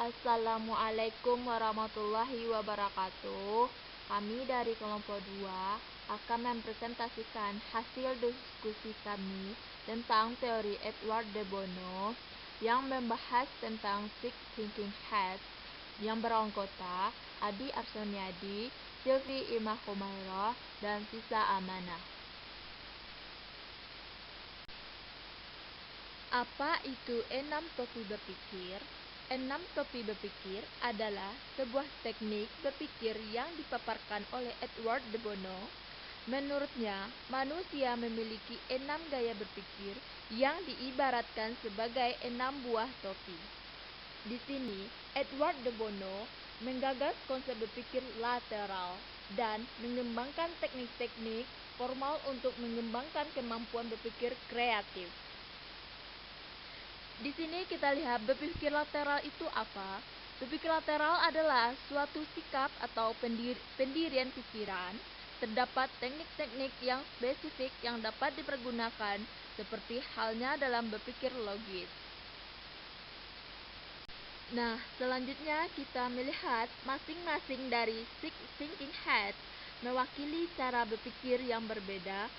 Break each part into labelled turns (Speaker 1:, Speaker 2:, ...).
Speaker 1: Assalamualaikum warahmatullahi wabarakatuh. Kami dari kelompok 2 akan mempresentasikan hasil diskusi kami tentang teori Edward de Bono yang membahas tentang Six Thinking Hats yang beranggota Adi Arsoniadi, Silvi Imah Humairah, dan Sisa Amanah. Apa itu 6 topi berpikir? 6 topi berpikir adalah sebuah teknik berpikir yang dipaparkan oleh Edward de Bono. Menurutnya, manusia memiliki 6 gaya berpikir yang diibaratkan sebagai 6 buah topi. Di sini, Edward de Bono menggagas konsep berpikir lateral dan mengembangkan teknik-teknik formal untuk mengembangkan kemampuan berpikir kreatif. Di sini kita lihat berpikir lateral itu apa? Berpikir lateral adalah suatu sikap atau pendirian pikiran. Terdapat teknik-teknik yang spesifik yang dapat dipergunakan seperti halnya dalam berpikir logis. Nah, selanjutnya kita melihat masing-masing dari Six Thinking Hats mewakili cara berpikir yang berbeda,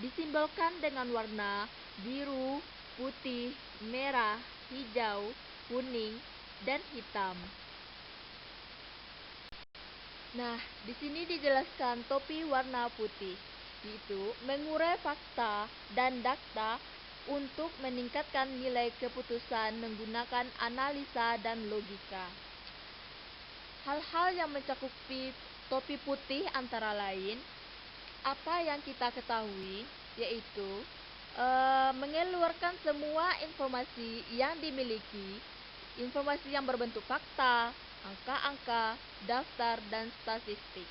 Speaker 1: disimbolkan dengan warna biru, putih, merah, hijau, kuning, dan hitam. Nah, di sini dijelaskan topi warna putih, yaitu mengurai fakta dan data untuk meningkatkan nilai keputusan menggunakan analisa dan logika. Hal-hal yang mencakupi topi putih antara lain, apa yang kita ketahui, yaitu mengeluarkan semua informasi yang dimiliki, informasi yang berbentuk fakta, angka-angka, daftar, dan statistik.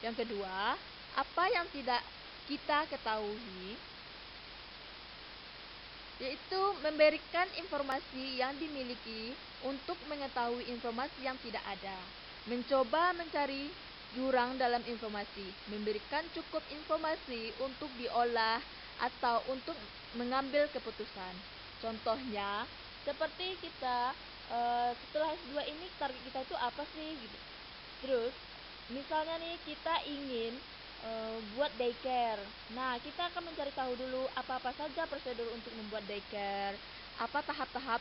Speaker 1: Yang kedua, apa yang tidak kita ketahui, yaitu memberikan informasi yang dimiliki untuk mengetahui informasi yang tidak ada. Mencoba mencari jurang dalam informasi, memberikan cukup informasi untuk diolah atau untuk mengambil keputusan. Contohnya, seperti kita setelah S2 ini target kita itu apa sih gitu. Terus, misalnya nih kita ingin buat daycare. Nah, kita akan mencari tahu dulu apa-apa saja prosedur untuk membuat daycare, apa tahap-tahap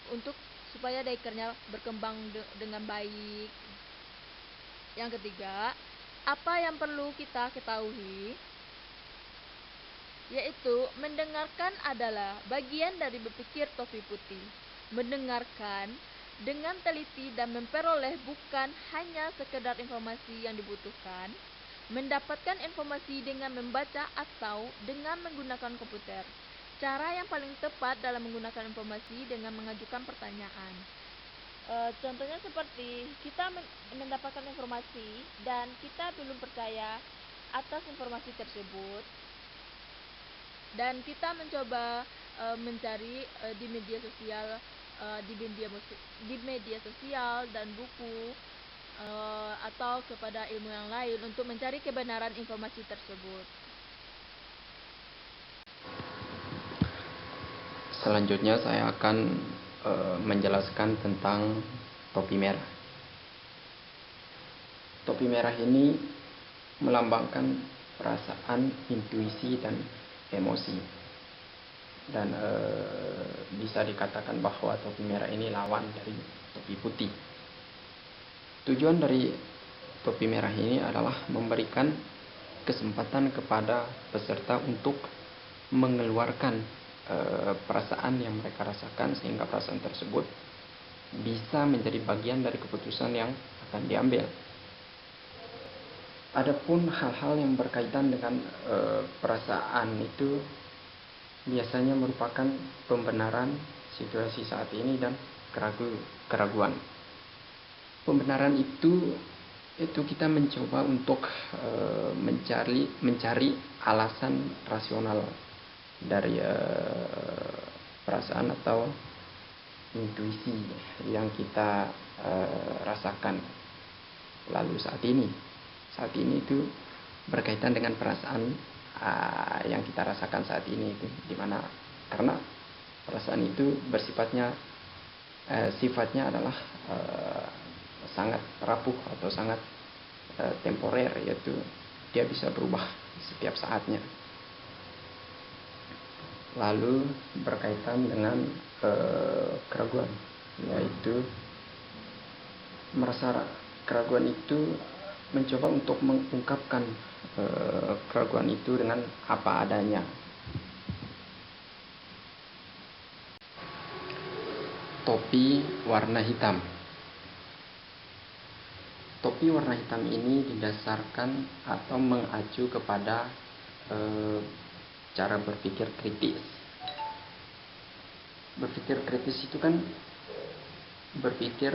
Speaker 1: untuk supaya daycare-nya berkembang dengan baik. Yang ketiga, apa yang perlu kita ketahui, yaitu mendengarkan adalah bagian dari berpikir topi putih. Mendengarkan dengan teliti dan memperoleh bukan hanya sekedar informasi yang dibutuhkan, mendapatkan informasi dengan membaca atau dengan menggunakan komputer. Cara yang paling tepat dalam menggunakan informasi dengan mengajukan pertanyaan. Contohnya seperti kita mendapatkan informasi dan kita belum percaya atas informasi tersebut, dan kita mencoba mencari di media sosial, di media sosial dan buku atau kepada ilmu yang lain untuk mencari kebenaran informasi tersebut.
Speaker 2: Selanjutnya saya akan menjelaskan tentang topi merah. Topi merah ini melambangkan perasaan, intuisi, dan emosi. Dan bisa dikatakan bahwa topi merah ini lawan dari topi putih. Tujuan dari topi merah ini adalah memberikan kesempatan kepada peserta untuk mengeluarkan perasaan yang mereka rasakan, sehingga perasaan tersebut bisa menjadi bagian dari keputusan yang akan diambil. Adapun hal-hal yang berkaitan dengan perasaan itu biasanya merupakan pembenaran situasi saat ini dan keraguan. Pembenaran itu kita mencoba untuk mencari alasan rasional dari perasaan atau intuisi yang kita rasakan. Lalu saat ini itu berkaitan dengan perasaan yang kita rasakan saat ini itu, dimana karena perasaan itu bersifatnya sifatnya adalah sangat rapuh atau sangat temporer, yaitu dia bisa berubah setiap saatnya. Lalu berkaitan dengan keraguan, yaitu merasa keraguan itu mencoba untuk mengungkapkan keraguan itu dengan apa adanya. Topi warna hitam. Topi warna hitam ini didasarkan atau mengacu kepada cara berpikir kritis. Berpikir kritis itu kan berpikir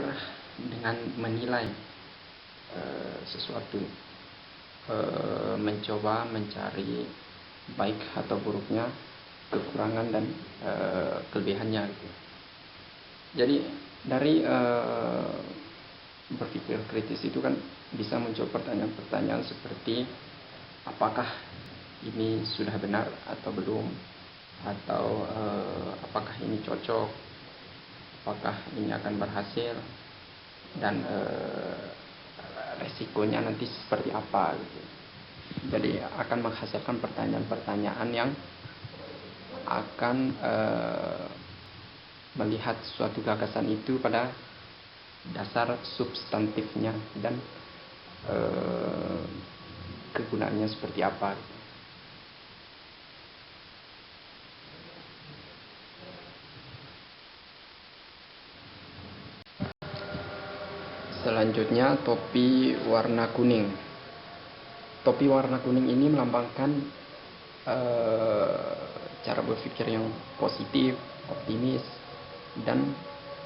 Speaker 2: dengan menilai sesuatu, mencoba mencari baik atau buruknya, kekurangan dan kelebihannya gitu. Jadi dari berpikir kritis itu kan bisa muncul pertanyaan-pertanyaan seperti apakah ini sudah benar atau belum, atau apakah ini cocok, apakah ini akan berhasil, dan resikonya nanti seperti apa gitu. Jadi akan menghasilkan pertanyaan-pertanyaan yang akan melihat suatu gagasan itu pada dasar substantifnya dan kegunaannya seperti apa. Selanjutnya, topi warna kuning. Topi warna kuning ini melambangkan cara berpikir yang positif, optimis, dan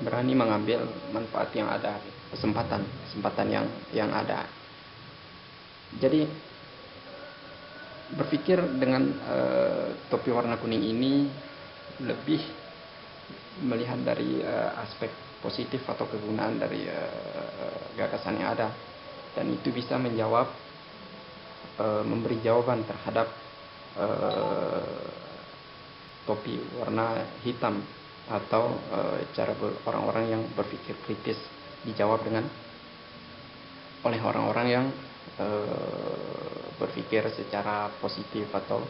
Speaker 2: berani mengambil manfaat yang ada, kesempatan yang ada. Jadi berpikir dengan topi warna kuning ini lebih melihat dari aspek positif atau kegunaan dari gagasan yang ada, dan itu bisa menjawab, memberi jawaban terhadap topi warna hitam atau cara orang-orang yang berpikir kritis dijawab dengan oleh orang-orang yang berpikir secara positif atau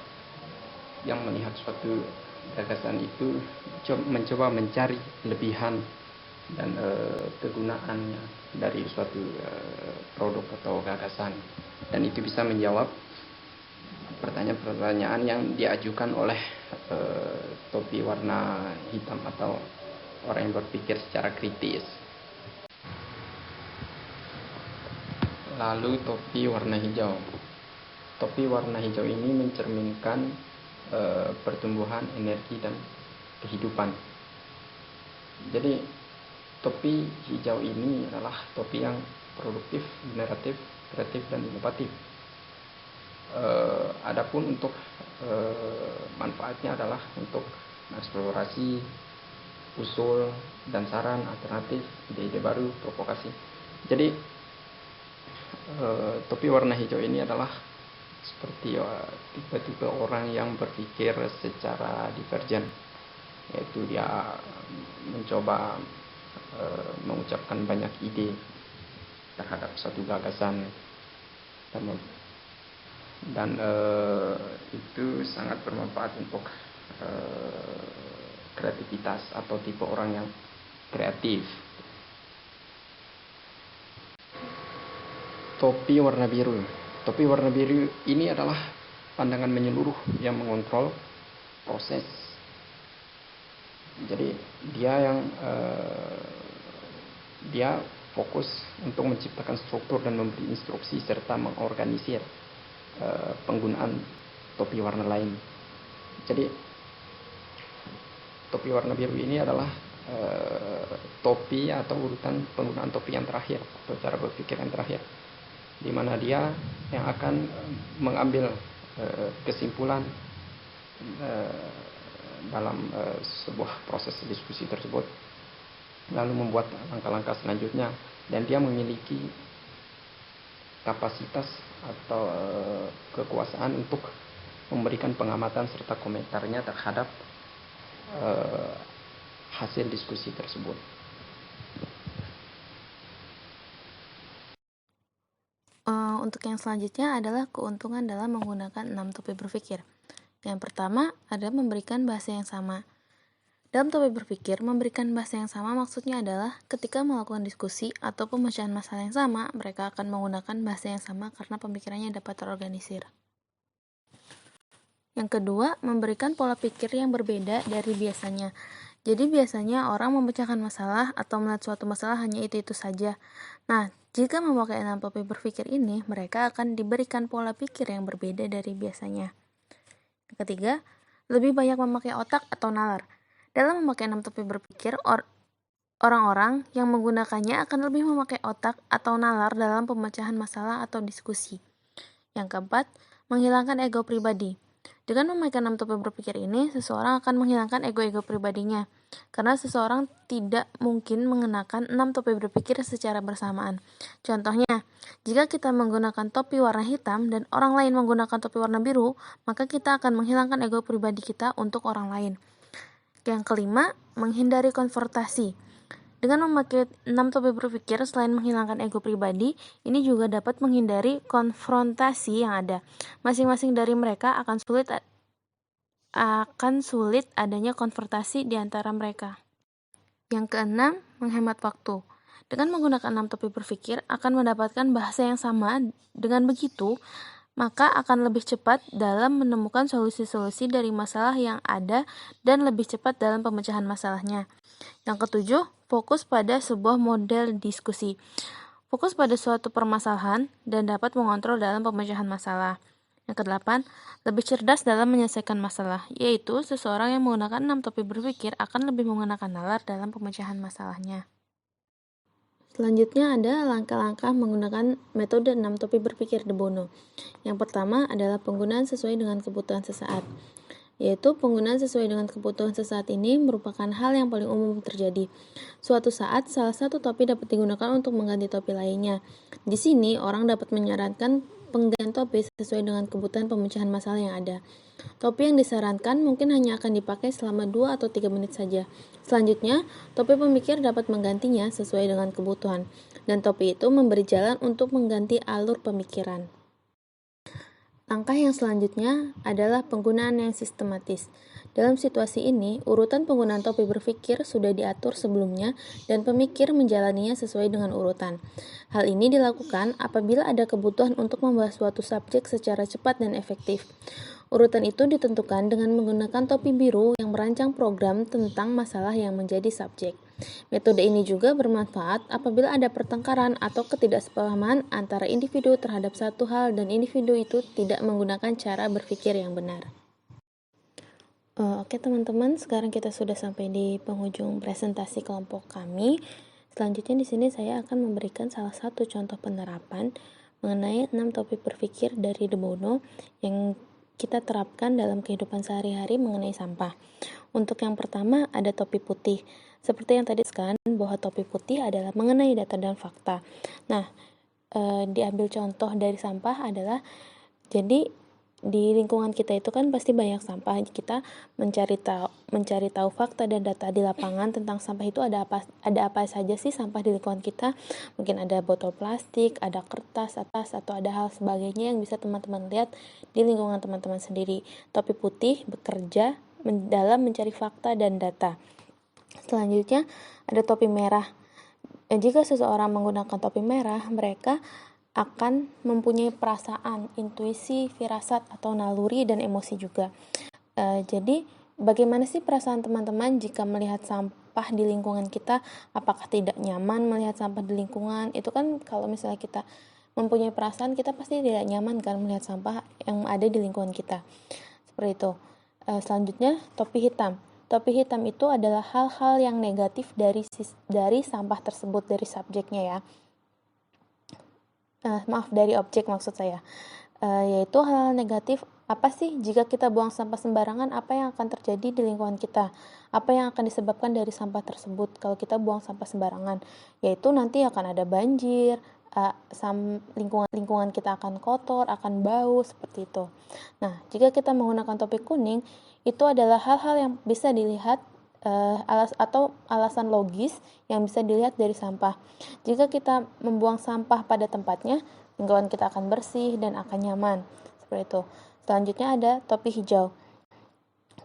Speaker 2: yang melihat suatu gagasan itu mencoba mencari kelebihan dan kegunaannya dari suatu produk atau gagasan, dan itu bisa menjawab pertanyaan-pertanyaan yang diajukan oleh topi warna hitam atau orang yang berpikir secara kritis. Lalu topi warna hijau. Topi warna hijau ini mencerminkan pertumbuhan, energi, dan kehidupan. Jadi topi hijau ini adalah topi yang produktif, generatif, kreatif, dan inovatif. Adapun untuk manfaatnya adalah untuk eksplorasi, usul dan saran alternatif, ide-ide baru, provokasi. Jadi topi warna hijau ini adalah seperti tipe-tipe orang yang berpikir secara divergen, yaitu dia mencoba mengucapkan banyak ide terhadap suatu gagasan, dan itu sangat bermanfaat untuk kreativitas atau tipe orang yang kreatif. Topi warna biru. Topi warna biru ini adalah pandangan menyeluruh yang mengontrol proses. Jadi dia fokus untuk menciptakan struktur dan memberi instruksi serta mengorganisir penggunaan topi warna lain. Jadi topi warna biru ini adalah topi atau urutan penggunaan topi yang terakhir atau cara berpikir yang terakhir, di mana dia yang akan mengambil kesimpulan dalam sebuah proses diskusi tersebut, lalu membuat langkah-langkah selanjutnya, dan dia memiliki kapasitas atau kekuasaan untuk memberikan pengamatan serta komentarnya terhadap hasil diskusi tersebut.
Speaker 3: untuk yang selanjutnya adalah keuntungan dalam menggunakan 6 topi berpikir. Yang pertama adalah memberikan bahasa yang sama. Dalam topi berpikir, memberikan bahasa yang sama maksudnya adalah ketika melakukan diskusi atau pemecahan masalah yang sama, mereka akan menggunakan bahasa yang sama karena pemikirannya dapat terorganisir. Yang kedua, memberikan pola pikir yang berbeda dari biasanya. Jadi biasanya orang memecahkan masalah atau melihat suatu masalah hanya itu-itu saja. Nah, jika memakai 6 topi berpikir ini, mereka akan diberikan pola pikir yang berbeda dari biasanya. Yang ketiga, lebih banyak memakai otak atau nalar. Dalam memakai 6 topi berpikir, orang-orang yang menggunakannya akan lebih memakai otak atau nalar dalam pemecahan masalah atau diskusi. Yang keempat, menghilangkan ego pribadi. Dengan memakai 6 topi berpikir ini, seseorang akan menghilangkan ego-ego pribadinya. Karena seseorang tidak mungkin mengenakan 6 topi berpikir secara bersamaan. Contohnya, jika kita menggunakan topi warna hitam dan orang lain menggunakan topi warna biru, maka kita akan menghilangkan ego pribadi kita untuk orang lain. Yang kelima, menghindari konfrontasi. Dengan memakai 6 topi berpikir, selain menghilangkan ego pribadi, ini juga dapat menghindari konfrontasi yang ada. Masing-masing dari mereka akan sulit adanya konfrontasi di antara mereka. Yang keenam, menghemat waktu. Dengan menggunakan 6 topi berpikir, akan mendapatkan bahasa yang sama. Dengan begitu, maka akan lebih cepat dalam menemukan solusi-solusi dari masalah yang ada dan lebih cepat dalam pemecahan masalahnya. Yang ketujuh, fokus pada sebuah model diskusi. Fokus pada suatu permasalahan dan dapat mengontrol dalam pemecahan masalah. Yang kedelapan, lebih cerdas dalam menyelesaikan masalah, yaitu seseorang yang menggunakan 6 topi berpikir akan lebih menggunakan nalar dalam pemecahan masalahnya. Selanjutnya ada langkah-langkah menggunakan metode 6 topi berpikir de Bono. Yang pertama adalah penggunaan sesuai dengan kebutuhan sesaat. Yaitu penggunaan sesuai dengan kebutuhan sesaat ini merupakan hal yang paling umum terjadi. Suatu saat, salah satu topi dapat digunakan untuk mengganti topi lainnya. Di sini, orang dapat menyarankan penggantian topi sesuai dengan kebutuhan pemecahan masalah yang ada. Topi yang disarankan mungkin hanya akan dipakai selama 2 atau 3 menit saja. Selanjutnya, topi pemikir dapat menggantinya sesuai dengan kebutuhan, dan topi itu memberi jalan untuk mengganti alur pemikiran. Langkah yang selanjutnya adalah penggunaan yang sistematis. Dalam situasi ini, urutan penggunaan topi berpikir sudah diatur sebelumnya dan pemikir menjalaninya sesuai dengan urutan. Hal ini dilakukan apabila ada kebutuhan untuk membahas suatu subjek secara cepat dan efektif. Urutan itu ditentukan dengan menggunakan topi biru yang merancang program tentang masalah yang menjadi subjek. Metode ini juga bermanfaat apabila ada pertengkaran atau ketidaksepahaman antara individu terhadap satu hal dan individu itu tidak menggunakan cara berpikir yang benar. Oke teman-teman, sekarang kita sudah sampai di penghujung presentasi kelompok kami. Selanjutnya di sini saya akan memberikan salah satu contoh penerapan mengenai 6 topi berpikir dari de Bono yang kita terapkan dalam kehidupan sehari-hari mengenai sampah. Untuk yang pertama ada topi putih. Seperti yang tadi disebutkan bahwa topi putih adalah mengenai data dan fakta. Nah, diambil contoh dari sampah adalah jadi di lingkungan kita itu kan pasti banyak sampah. Kita mencari tahu fakta dan data di lapangan tentang sampah itu ada apa saja sih sampah di lingkungan kita. Mungkin ada botol plastik, ada kertas, atau ada hal sebagainya yang bisa teman-teman lihat di lingkungan teman-teman sendiri. Topi putih bekerja dalam mencari fakta dan data. Selanjutnya ada topi merah. Jika seseorang menggunakan topi merah, mereka akan mempunyai perasaan, intuisi, firasat, atau naluri dan emosi juga. Jadi, bagaimana sih perasaan teman-teman jika melihat sampah di lingkungan kita? Apakah tidak nyaman melihat sampah di lingkungan? Itu kan kalau misalnya kita mempunyai perasaan, kita pasti tidak nyaman kan melihat sampah yang ada di lingkungan kita. Seperti itu. Selanjutnya, topi hitam. Topi hitam itu adalah hal-hal yang negatif dari sampah tersebut, dari subjeknya ya. Dari objek maksud saya, yaitu hal-hal negatif. Apa sih jika kita buang sampah sembarangan, apa yang akan terjadi di lingkungan kita? Apa yang akan disebabkan dari sampah tersebut kalau kita buang sampah sembarangan? Yaitu nanti akan ada banjir, lingkungan kita akan kotor, akan bau, seperti itu. Nah, jika kita menggunakan topi kuning, itu adalah hal-hal yang bisa dilihat alasan logis yang bisa dilihat dari sampah. Jika kita membuang sampah pada tempatnya, lingkungan kita akan bersih dan akan nyaman. Seperti itu. Selanjutnya ada topi hijau.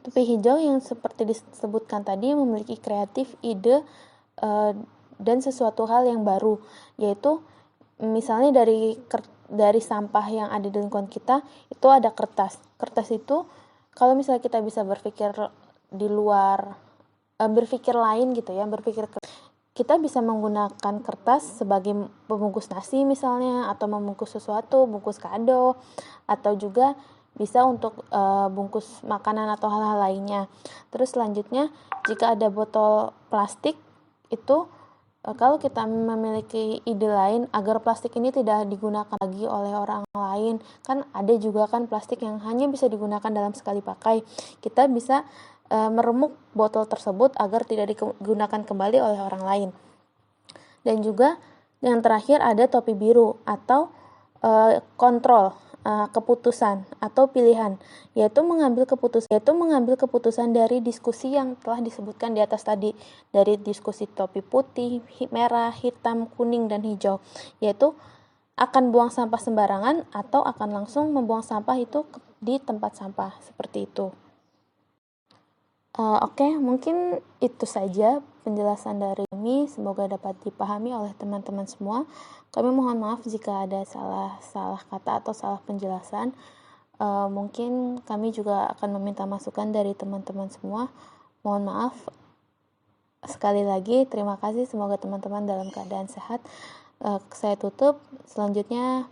Speaker 3: Topi hijau yang seperti disebutkan tadi memiliki kreatif, ide, dan sesuatu hal yang baru, yaitu misalnya dari sampah yang ada di lingkungan kita itu ada kertas. Kertas itu kalau misalnya kita bisa berpikir di luar, berpikir lain gitu ya, kita bisa menggunakan kertas sebagai pembungkus nasi misalnya, atau membungkus sesuatu, bungkus kado, atau juga bisa untuk bungkus makanan atau hal-hal lainnya. Terus selanjutnya, jika ada botol plastik, itu kalau kita memiliki ide lain agar plastik ini tidak digunakan lagi oleh orang lain, kan ada juga kan plastik yang hanya bisa digunakan dalam sekali pakai, kita bisa meremuk botol tersebut agar tidak digunakan kembali oleh orang lain. Dan juga yang terakhir ada topi biru atau kontrol, keputusan atau pilihan, yaitu mengambil keputusan dari diskusi yang telah disebutkan di atas tadi, dari diskusi topi putih, merah, hitam, kuning, dan hijau, yaitu akan buang sampah sembarangan atau akan langsung membuang sampah itu di tempat sampah, seperti itu. Oke, mungkin itu saja penjelasan dari kami. Semoga dapat dipahami oleh teman-teman semua. Kami mohon maaf jika ada salah kata atau salah penjelasan. Mungkin kami juga akan meminta masukan dari teman-teman semua. Mohon maaf. Sekali lagi, terima kasih. Semoga teman-teman dalam keadaan sehat. Saya tutup. Selanjutnya,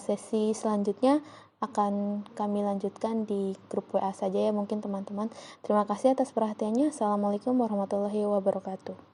Speaker 3: sesi selanjutnya akan kami lanjutkan di grup WA saja ya mungkin teman-teman. Terima kasih atas perhatiannya. Assalamualaikum warahmatullahi wabarakatuh.